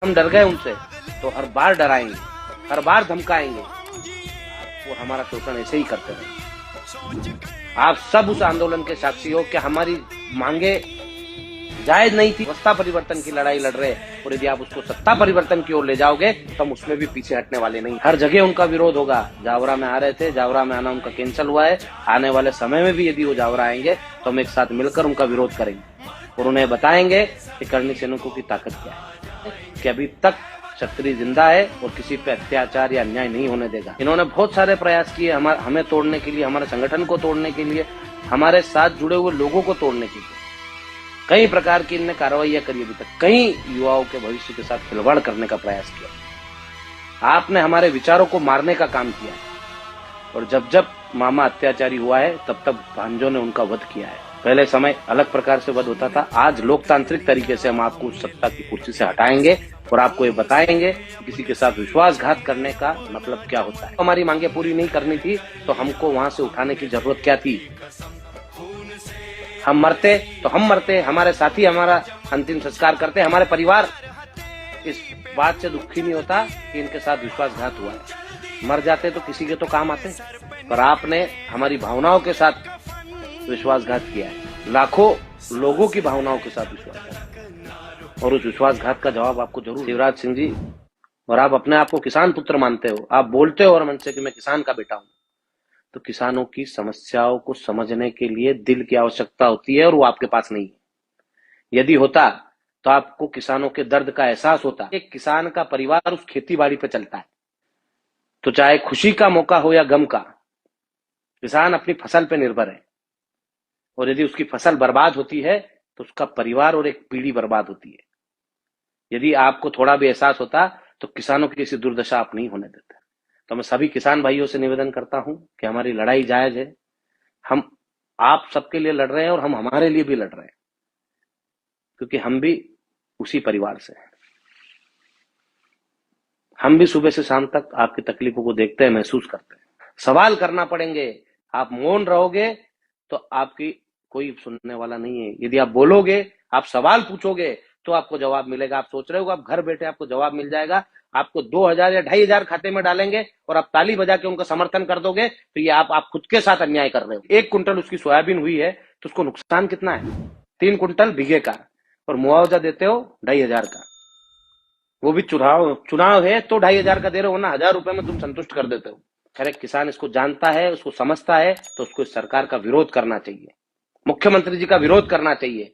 हम डर गए उनसे, तो हर बार डराएंगे, हर बार धमकाएंगे, वो हमारा शोषण ऐसे ही करते रहे। आप सब उस आंदोलन के साक्षी हो कि हमारी मांगे जायज नहीं थी, सत्ता परिवर्तन की लड़ाई लड़ रहे, और यदि आप उसको सत्ता परिवर्तन की ओर ले जाओगे तो हम उसमें भी पीछे हटने वाले नहीं। हर जगह उनका विरोध होगा। जावरा में आ रहे थे, जावरा में आना उनका कैंसिल हुआ है। आने वाले समय में भी यदि वो जावरा आएंगे तो हम एक साथ मिलकर उनका विरोध करेंगे और उन्हें बताएंगे कि करनी सैनिकों की ताकत क्या है, कि अभी तक क्षत्रिय जिंदा है और किसी पे अत्याचार या अन्याय नहीं होने देगा। इन्होंने बहुत सारे प्रयास किए हमें तोड़ने के लिए, हमारे संगठन को तोड़ने के लिए, हमारे साथ जुड़े हुए लोगों को तोड़ने के लिए। कई प्रकार की इनने कार्रवाइयां करी, अभी तक कई युवाओं के भविष्य के साथ खिलवाड़ करने का प्रयास किया। आपने हमारे विचारों को मारने का काम किया है और जब जब मामा अत्याचारी हुआ है तब तब भांजों ने उनका वध किया है। पहले समय अलग प्रकार से वध होता था, आज लोकतांत्रिक तरीके से हम आपको सत्ता की कुर्सी से हटाएंगे और आपको ये बताएंगे किसी के साथ विश्वासघात करने का मतलब क्या होता है। हमारी मांगे पूरी नहीं करनी थी तो हमको वहां से उठाने की जरूरत क्या थी? हम मरते तो हम मरते, हमारे साथी हमारा अंतिम संस्कार करते, हमारे परिवार इस बात से दुखी नहीं होता कि इनके साथ विश्वासघात हुआ है। मर जाते तो किसी के तो काम आते, पर आपने हमारी भावनाओं के साथ विश्वासघात किया है, लाखों लोगों की भावनाओं के साथ विश्वासघात, और उस विश्वासघात का जवाब आपको जरूर। शिवराज सिंह जी, और आप अपने आप को किसान पुत्र मानते हो, आप बोलते हो और मन से कि मैं किसान का बेटा हूं, तो किसानों की समस्याओं को समझने के लिए दिल की आवश्यकता होती है और वो आपके पास नहीं है। यदि होता तो आपको किसानों के दर्द का एहसास होता। एक किसान का परिवार उस खेती बाड़ी पे चलता है, तो चाहे खुशी का मौका हो या गम का, किसान अपनी फसल पे निर्भर है, और यदि उसकी फसल बर्बाद होती है तो उसका परिवार और एक पीढ़ी बर्बाद होती है। यदि आपको थोड़ा भी एहसास होता तो किसानों की ऐसी दुर्दशा आप नहीं होने देते। तो मैं सभी किसान भाइयों से निवेदन करता हूं कि हमारी लड़ाई जायज है, हम आप सबके लिए लड़ रहे हैं और हम हमारे लिए भी लड़ रहे हैं, क्योंकि हम भी उसी परिवार से हैं। हम भी सुबह से शाम तक आपकी तकलीफों को देखते हैं, महसूस करते हैं। सवाल करना पड़ेंगे, आप मौन रहोगे तो आपकी कोई सुनने वाला नहीं है। यदि आप बोलोगे, आप सवाल पूछोगे तो आपको जवाब मिलेगा। आप सोच रहे हो आप घर बैठे आपको जवाब मिल जाएगा, आपको 2000 या 2500 खाते में डालेंगे और आप ताली बजा के उनका समर्थन कर दोगे, तो ये आप खुद के साथ अन्याय कर रहे हो। 1 कुंटल उसकी सोयाबीन हुई है तो उसको नुकसान कितना है? 3 कुंटल बीघे का, और मुआवजा देते हो 2500 का। वो भी चुनाव है तो 2500 का दे रहे हो ना, 1000 रुपए में तुम संतुष्ट कर देते हो। खैर, किसान इसको जानता है, उसको समझता है, तो उसको इस सरकार का विरोध करना चाहिए, मुख्यमंत्री जी का विरोध करना चाहिए।